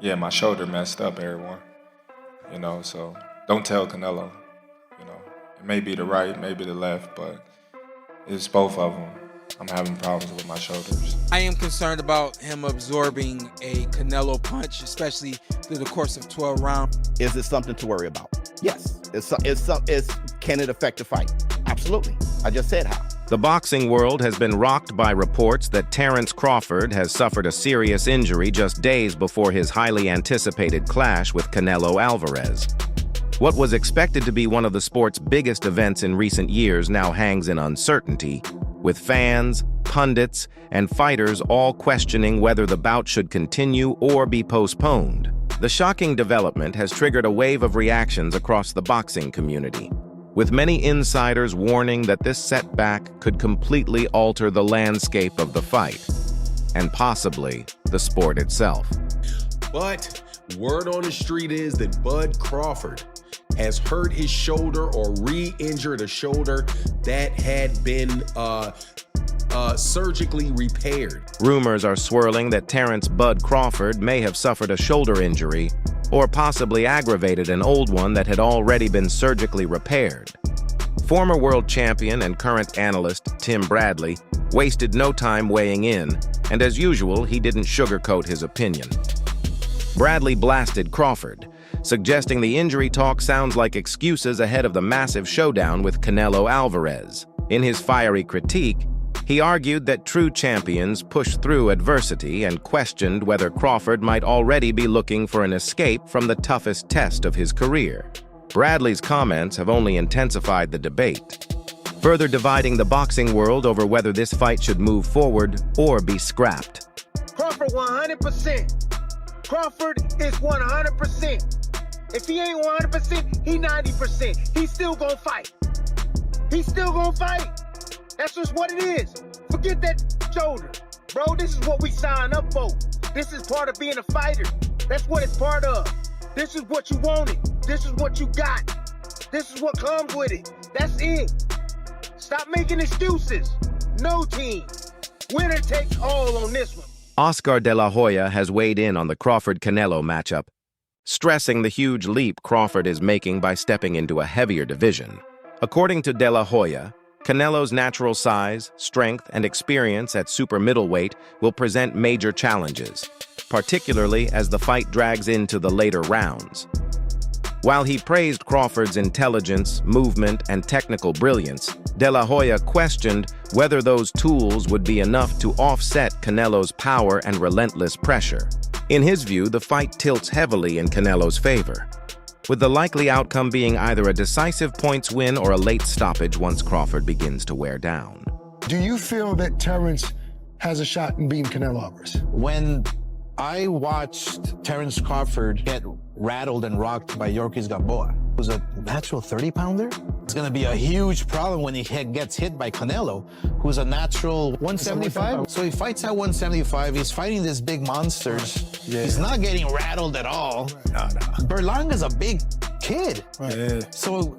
Yeah, my shoulder messed up, everyone. So don't tell Canelo. It may be the right, maybe the left, but it's both of them. I'm having problems with my shoulders. I am concerned about him absorbing a Canelo punch, especially through the course of 12 rounds. Is it something to worry about? Yes. Can it affect the fight? Absolutely. I just said how. The boxing world has been rocked by reports that Terence Crawford has suffered a serious injury just days before his highly anticipated clash with Canelo Alvarez. What was expected to be one of the sport's biggest events in recent years now hangs in uncertainty, with fans, pundits, and fighters all questioning whether the bout should continue or be postponed. The shocking development has triggered a wave of reactions across the boxing community, with many insiders warning that this setback could completely alter the landscape of the fight, and possibly the sport itself. But word on the street is that Bud Crawford has hurt his shoulder or re-injured a shoulder that had been surgically repaired. Rumors are swirling that Terence "Bud" Crawford may have suffered a shoulder injury or possibly aggravated an old one that had already been surgically repaired. Former world champion and current analyst Tim Bradley wasted no time weighing in, and as usual, he didn't sugarcoat his opinion. Bradley blasted Crawford, suggesting the injury talk sounds like excuses ahead of the massive showdown with Canelo Alvarez. In his fiery critique, he argued that true champions push through adversity and questioned whether Crawford might already be looking for an escape from the toughest test of his career. Bradley's comments have only intensified the debate, further dividing the boxing world over whether this fight should move forward or be scrapped. Crawford 100%. Crawford is 100%. If he ain't 100%, he 90%. He's still gonna fight. He's still gonna fight. That's just what it is. Forget that shoulder. Bro, this is what we signed up for. This is part of being a fighter. That's what it's part of. This is what you wanted. This is what you got. This is what comes with it. That's it. Stop making excuses. No team. Winner takes all on this one. Oscar de la Hoya has weighed in on the Crawford-Canelo matchup, stressing the huge leap Crawford is making by stepping into a heavier division. According to de la Hoya, Canelo's natural size, strength, and experience at super middleweight will present major challenges, particularly as the fight drags into the later rounds. While he praised Crawford's intelligence, movement, and technical brilliance, de la Hoya questioned whether those tools would be enough to offset Canelo's power and relentless pressure. In his view, the fight tilts heavily in Canelo's favor, with the likely outcome being either a decisive points win or a late stoppage once Crawford begins to wear down. Do you feel that Terence has a shot in beating Canelo Alvarez? When I watched Terence Crawford get rattled and rocked by Yorkis Gamboa, who's a natural 30-pounder, it's going to be a huge problem when he gets hit by Canelo, who's a natural 175. So he fights at 175. He's fighting these big monsters. Yeah. He's not getting rattled at all. No. Berlanga's a big kid. Right. Yeah. So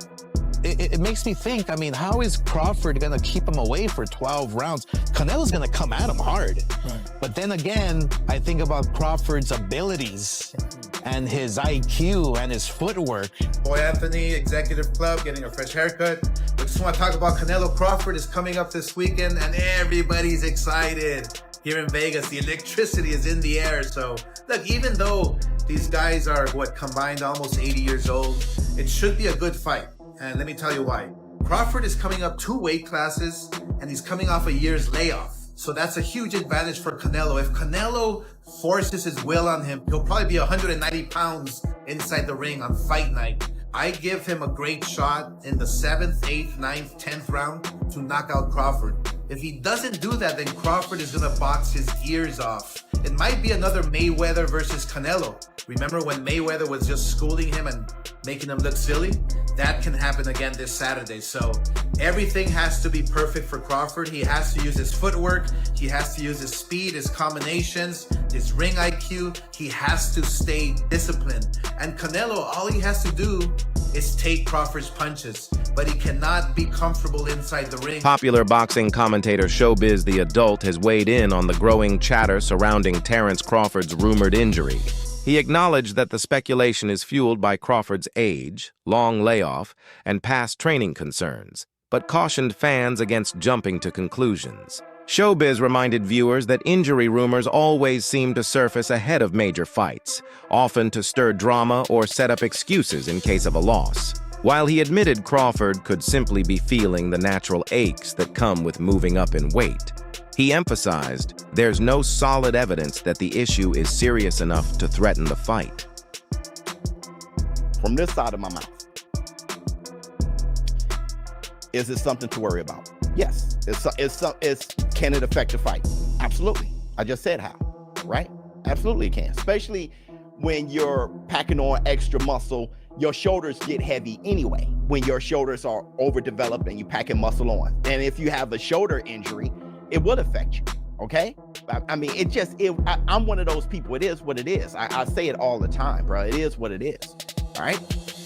it makes me think, I mean, how is Crawford going to keep him away for 12 rounds? Canelo's going to come at him hard. Right. But then again, I think about Crawford's abilities and his IQ and his footwork. Boy Anthony, Executive Club, getting a fresh haircut. I just want to talk about Canelo Crawford is coming up this weekend and everybody's excited. Here in Vegas, the electricity is in the air. So look, even though these guys are, combined almost 80 years old, it should be a good fight. And let me tell you why. Crawford is coming up 2 weight classes and he's coming off a year's layoff. So that's a huge advantage for Canelo. If Canelo forces his will on him, he'll probably be 190 pounds inside the ring on fight night. I give him a great shot in the 7th, 8th, 9th, 10th round to knock out Crawford. If he doesn't do that, then Crawford is gonna box his ears off. It might be another Mayweather versus Canelo. Remember when Mayweather was just schooling him and making him look silly? That can happen again this Saturday. So everything has to be perfect for Crawford. He has to use his footwork. He has to use his speed, his combinations, his ring IQ. He has to stay disciplined. And Canelo, all he has to do is take Crawford's punches, but he cannot be comfortable inside the ring. Popular boxing commentator Showbiz the Adult has weighed in on the growing chatter surrounding Terence Crawford's rumored injury. He acknowledged that the speculation is fueled by Crawford's age, long layoff, and past training concerns, but cautioned fans against jumping to conclusions. Showbiz reminded viewers that injury rumors always seem to surface ahead of major fights, often to stir drama or set up excuses in case of a loss. While he admitted Crawford could simply be feeling the natural aches that come with moving up in weight, he emphasized there's no solid evidence that the issue is serious enough to threaten the fight. From this side of my mouth, is it something to worry about? Yes. Can it affect the fight? Absolutely. I just said how, right? Absolutely it can. Especially when you're packing on extra muscle, your shoulders get heavy anyway when your shoulders are overdeveloped and you're packing muscle on. And if you have a shoulder injury, it would affect you, okay? I mean, I'm one of those people. It is what it is. I say it all the time, bro. It is what it is, all right?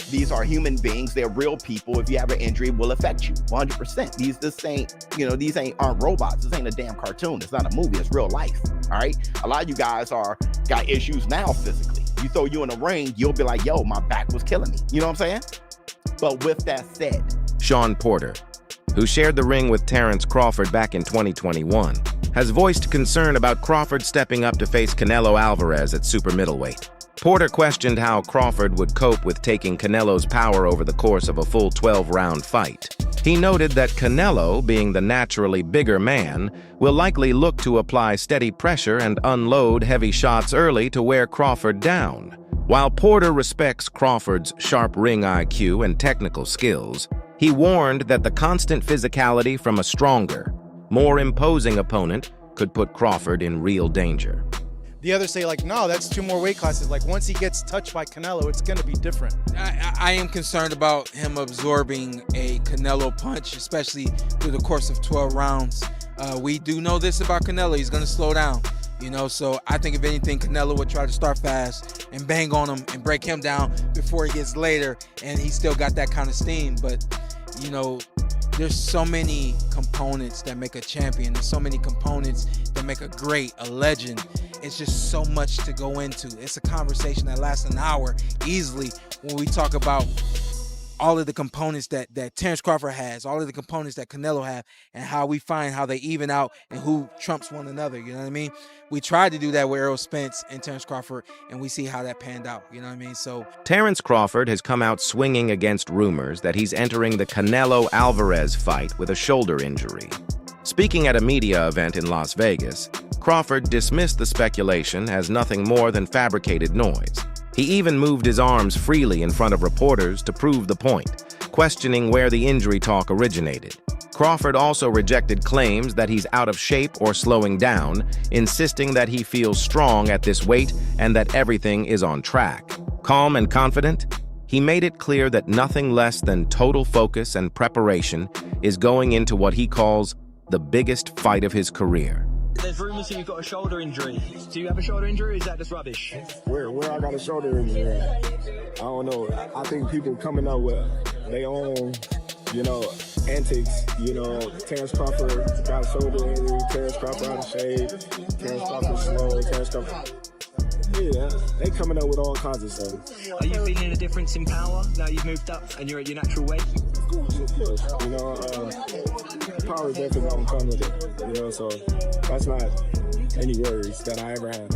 These are human beings. They're real people. If you have an injury, it will affect you 100%. These aren't robots. This ain't a damn cartoon. It's not a movie. It's real life, all right? A lot of you guys got issues now physically. You throw you in a ring, you'll be like, yo, my back was killing me. You know what I'm saying? But with that said, Shawn Porter, who shared the ring with Terence Crawford back in 2021, has voiced concern about Crawford stepping up to face Canelo Alvarez at super middleweight. Porter questioned how Crawford would cope with taking Canelo's power over the course of a full 12-round fight. He noted that Canelo, being the naturally bigger man, will likely look to apply steady pressure and unload heavy shots early to wear Crawford down. While Porter respects Crawford's sharp ring IQ and technical skills, he warned that the constant physicality from a stronger, more imposing opponent could put Crawford in real danger. The others say, like, no, that's 2 more weight classes. Like, once he gets touched by Canelo, it's going to be different. I am concerned about him absorbing a Canelo punch, especially through the course of 12 rounds. We do know this about Canelo. He's going to slow down, so I think if anything, Canelo would try to start fast and bang on him and break him down before he gets later, and he's still got that kind of steam. But, there's so many components that make a champion. There's so many components that make a great, a legend. It's just so much to go into. It's a conversation that lasts an hour easily when we talk about all of the components that Terence Crawford has, all of the components that Canelo have, and how we find how they even out and who trumps one another, you know what I mean? We tried to do that with Errol Spence and Terence Crawford, and we see how that panned out, you know what I mean? So Terence Crawford has come out swinging against rumors that he's entering the Canelo Alvarez fight with a shoulder injury. Speaking at a media event in Las Vegas, Crawford dismissed the speculation as nothing more than fabricated noise. He even moved his arms freely in front of reporters to prove the point, questioning where the injury talk originated. Crawford also rejected claims that he's out of shape or slowing down, insisting that he feels strong at this weight and that everything is on track. Calm and confident, he made it clear that nothing less than total focus and preparation is going into what he calls the biggest fight of his career. There's rumors that you've got a shoulder injury. Do you have a shoulder injury, or is that just rubbish? Where I got a shoulder injury at? I don't know. I think people coming up with their own, antics. Terence Crawford got a shoulder injury. Terence Crawford out of shape. Terence Crawford slow. Terence Crawford. Yeah, they coming up with all kinds of stuff. Are you feeling a difference in power now you've moved up and you're at your natural weight? Of course. Power definitely gonna come with it. So that's not any worries that I ever had.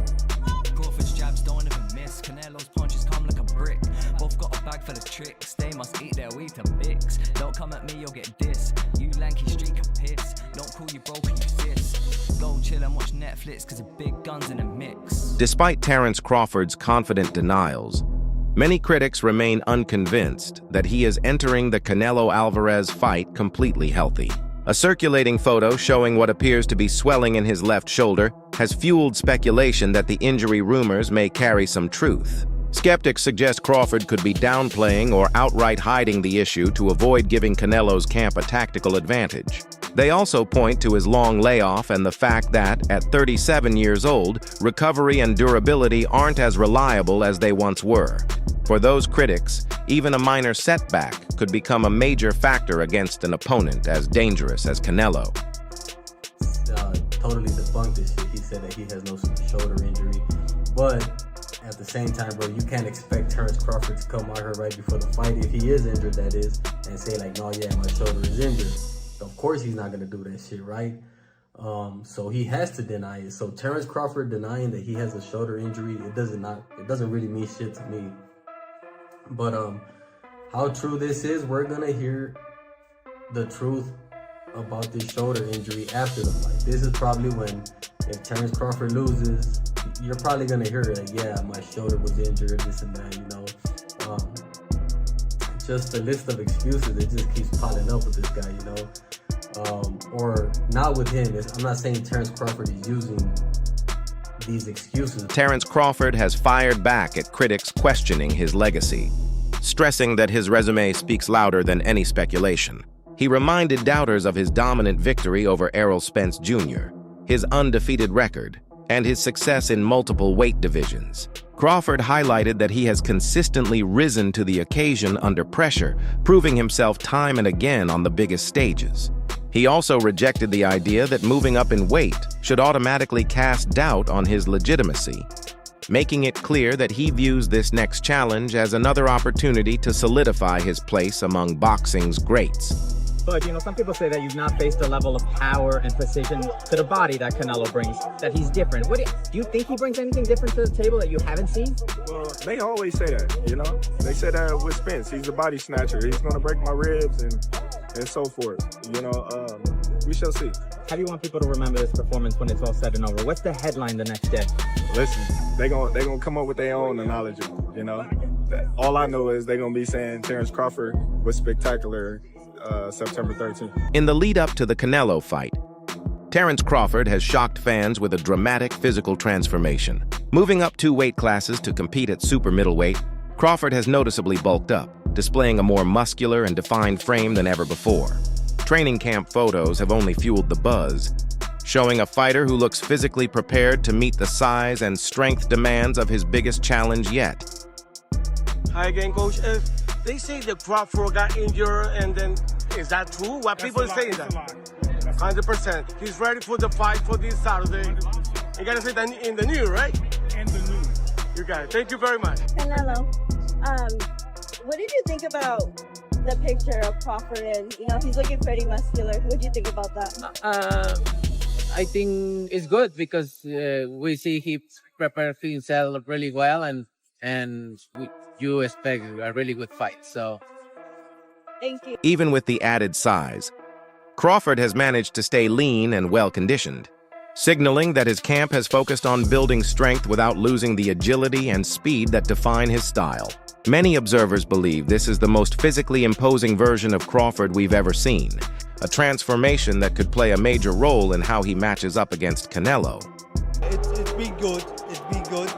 Crawford's jabs don't even miss. Canelo's punches come like a brick. Both got a bag full of tricks. They must eat their way to Bix. Don't come at me, you'll get dissed. You lanky streak can piss. Don't call you broken, you sis. Go chill and watch Netflix cause the big guns in the mix. Despite Terence Crawford's confident denials, many critics remain unconvinced that he is entering the Canelo Alvarez fight completely healthy. A circulating photo showing what appears to be swelling in his left shoulder has fueled speculation that the injury rumors may carry some truth. Skeptics suggest Crawford could be downplaying or outright hiding the issue to avoid giving Canelo's camp a tactical advantage. They also point to his long layoff and the fact that, at 37 years old, recovery and durability aren't as reliable as they once were. For those critics, even a minor setback could become a major factor against an opponent as dangerous as Canelo. Totally debunked this shit. He said that he has no shoulder injury. But at the same time, bro, you can't expect Terence Crawford to come out here right before the fight, if he is injured, that is, and say like, no, yeah, my shoulder is injured. Of course he's not gonna do that shit, right? So he has to deny it. So Terence Crawford denying that he has a shoulder injury, it doesn't really mean shit to me. But how true this is, we're gonna hear the truth about this shoulder injury after the fight. This is probably when, if Terence Crawford loses, you're probably gonna hear like, yeah, my shoulder was injured, this and that, you know. Just the list of excuses, it just keeps piling up with this guy, you know. Or not with him. I'm not saying Terence Crawford is using these excuses. Terence Crawford has fired back at critics questioning his legacy, stressing that his resume speaks louder than any speculation. He reminded doubters of his dominant victory over Errol Spence Jr., his undefeated record, and his success in multiple weight divisions. Crawford highlighted that he has consistently risen to the occasion under pressure, proving himself time and again on the biggest stages. He also rejected the idea that moving up in weight should automatically cast doubt on his legitimacy, making it clear that he views this next challenge as another opportunity to solidify his place among boxing's greats. But, you know, some people say that you've not faced the level of power and precision to the body that Canelo brings, that he's different. Do you think he brings anything different to the table that you haven't seen? Well, they always say that, you know? They say that with Spence. He's a body snatcher. He's going to break my ribs and so forth. You know, we shall see. How do you want people to remember this performance when it's all said and over? What's the headline the next day? Listen, they gonna come up with their own analogy, you know? All I know is they're going to be saying Terence Crawford was spectacular September 13th. In the lead-up to the Canelo fight, Terence Crawford has shocked fans with a dramatic physical transformation. Moving up 2 weight classes to compete at super middleweight, Crawford has noticeably bulked up, displaying a more muscular and defined frame than ever before. Training camp photos have only fueled the buzz, showing a fighter who looks physically prepared to meet the size and strength demands of his biggest challenge yet. Hi again, Coach. They say that Crawford got injured, and then is that true? What people are saying that? 100%. He's ready for the fight for this Saturday. You gotta say that in the news, right? In the news. You got it. Thank you very much. Canelo, what did you think about the picture of Crawford? And you know, he's looking pretty muscular. What do you think about that? I think it's good because we see he prepared himself really well, and you expect a really good fight. So, thank you. Even with the added size, Crawford has managed to stay lean and well-conditioned, signaling that his camp has focused on building strength without losing the agility and speed that define his style. Many observers believe this is the most physically imposing version of Crawford we've ever seen, a transformation that could play a major role in how he matches up against Canelo. It's been good. It's been good.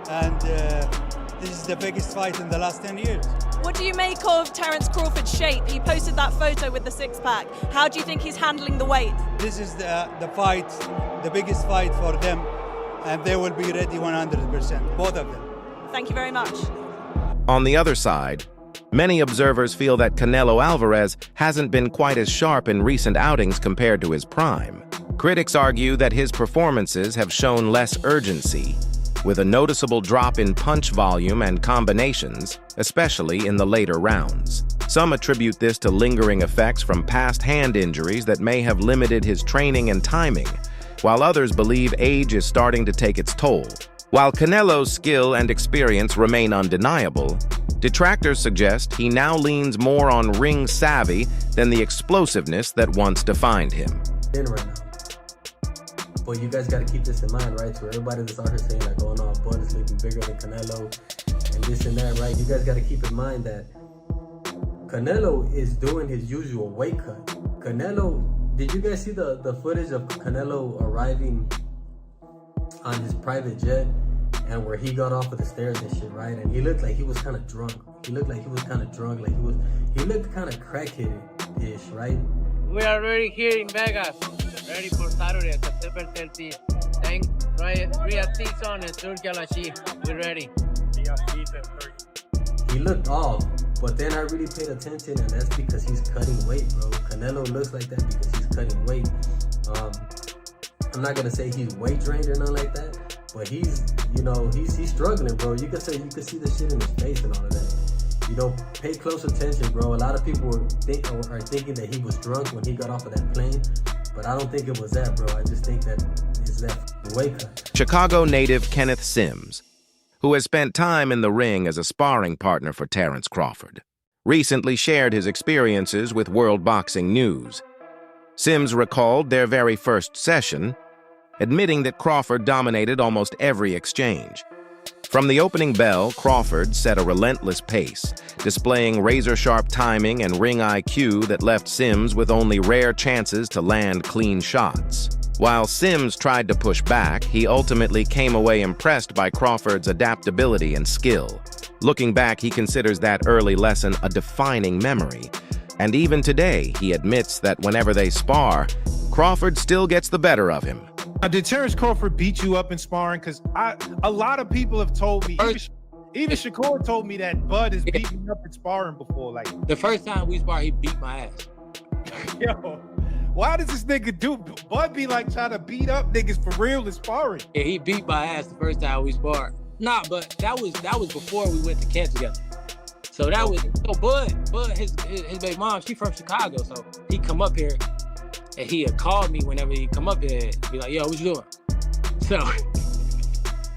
And this is the biggest fight in the last 10 years. What do you make of Terence Crawford's shape? He posted that photo with the six-pack. How do you think he's handling the weight? This is the fight, the biggest fight for them, and they will be ready 100%, both of them. Thank you very much. On the other side, many observers feel that Canelo Alvarez hasn't been quite as sharp in recent outings compared to his prime. Critics argue that his performances have shown less urgency, with a noticeable drop in punch volume and combinations, especially in the later rounds. Some attribute this to lingering effects from past hand injuries that may have limited his training and timing, while others believe age is starting to take its toll. While Canelo's skill and experience remain undeniable, detractors suggest he now leans more on ring savvy than the explosiveness that once defined him. Right now. But you guys got to keep this in mind, right? So everybody that's out here saying like, oh no, Bud is looking bigger than Canelo and this and that, right? You guys got to keep in mind that Canelo is doing his usual weight cut. Canelo, did you guys see the footage of Canelo arriving on his private jet and where he got off of the stairs and shit, right? And he looked like he was kind of drunk. He looked kind of crackhead-ish, right? We are already here in Vegas, ready for Saturday, September 13th. Thanks, Riyadh season and Turkey Al-Ashi. We're ready. He looked off, but then I really paid attention, and that's because he's cutting weight, bro. Canelo looks like that because he's cutting weight. I'm not gonna say he's weight trained or nothing like that, But he's struggling, bro. You can see the shit in his face and all of that. Pay close attention, bro. A lot of people are thinking that he was drunk when he got off of that plane, but I don't think it was that, bro. I just think that it's that weight cut. Chicago native Kenneth Sims, who has spent time in the ring as a sparring partner for Terence Crawford, recently shared his experiences with World Boxing News. Sims recalled their very first session, admitting that Crawford dominated almost every exchange. From the opening bell, Crawford set a relentless pace, displaying razor-sharp timing and ring IQ that left Sims with only rare chances to land clean shots. While Sims tried to push back, he ultimately came away impressed by Crawford's adaptability and skill. Looking back, he considers that early lesson a defining memory. And even today, he admits that whenever they spar, Crawford still gets the better of him. Did Terence Crawford beat you up in sparring? Because a lot of people have told me, even Shakur told me that Bud has beaten me up in sparring before. Like The first time we sparred, he beat my ass. Yo, why does this nigga do? Bud be like trying to beat up niggas for real in sparring. Yeah, he beat my ass the first time we sparred. Nah, but that was before we went to camp together. So Bud, his baby mom, she from Chicago, so he come up here. And he had called me whenever he come up here, be like, yo, what you doing? So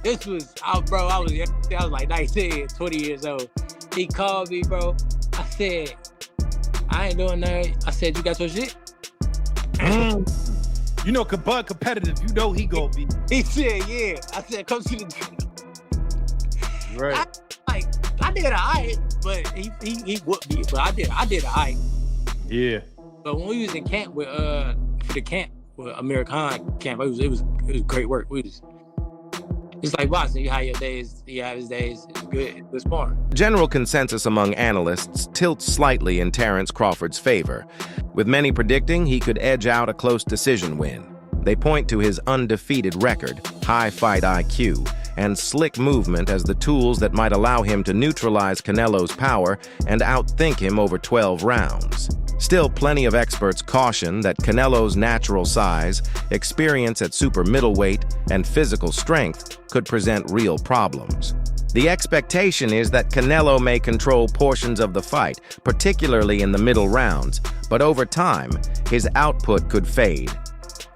this was, I was like 19, 20 years old. He called me, bro. I said, I ain't doing nothing. I said, you got your shit? You know, Bud competitive, you know he gonna be. He said, yeah. I said, come to the Right. I did alright, but he whooped me. But I did alright. Yeah. But when we was in camp with Amir Khan camp, it was great work. It's like boxing. You have your days, you have his days. It's good. It's smart. General consensus among analysts tilts slightly in Terence Crawford's favor, with many predicting he could edge out a close decision win. They point to his undefeated record, high fight IQ, and slick movement as the tools that might allow him to neutralize Canelo's power and outthink him over 12 rounds. Still, plenty of experts caution that Canelo's natural size, experience at super middleweight, and physical strength could present real problems. The expectation is that Canelo may control portions of the fight, particularly in the middle rounds, but over time, his output could fade,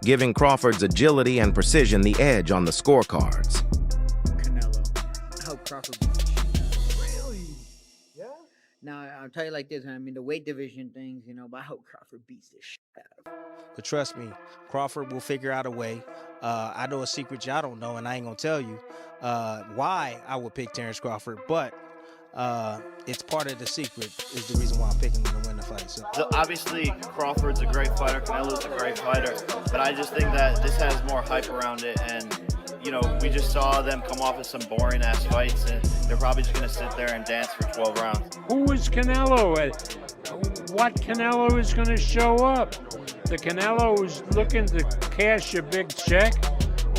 giving Crawford's agility and precision the edge on the scorecards. Canelo. I hope Crawford beats the shit. Really? Yeah? Now, I'll tell you like this, I mean, the weight division things, but I hope Crawford beats the shit out of him. But trust me, Crawford will figure out a way. I know a secret y'all don't know, and I ain't gonna tell you why I would pick Terence Crawford, but it's part of the secret is the reason why I'm picking him to win the fight. So obviously, Crawford's a great fighter, Canelo's a great fighter, but I just think that this has more hype around it, and we just saw them come off of some boring-ass fights, and they're probably just going to sit there and dance for 12 rounds. Who is Canelo? What Canelo is going to show up? The Canelo who's looking to cash a big check,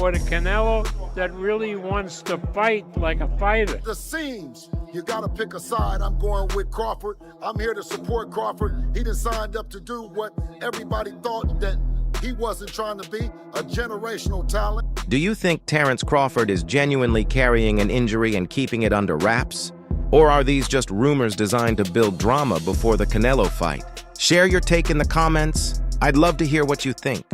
or the Canelo that really wants to fight like a fighter? The seams. You got to pick a side. I'm going with Crawford. I'm here to support Crawford. He done signed up to do what everybody thought that he wasn't trying to be, a generational talent. Do you think Terence Crawford is genuinely carrying an injury and keeping it under wraps? Or are these just rumors designed to build drama before the Canelo fight? Share your take in the comments. I'd love to hear what you think.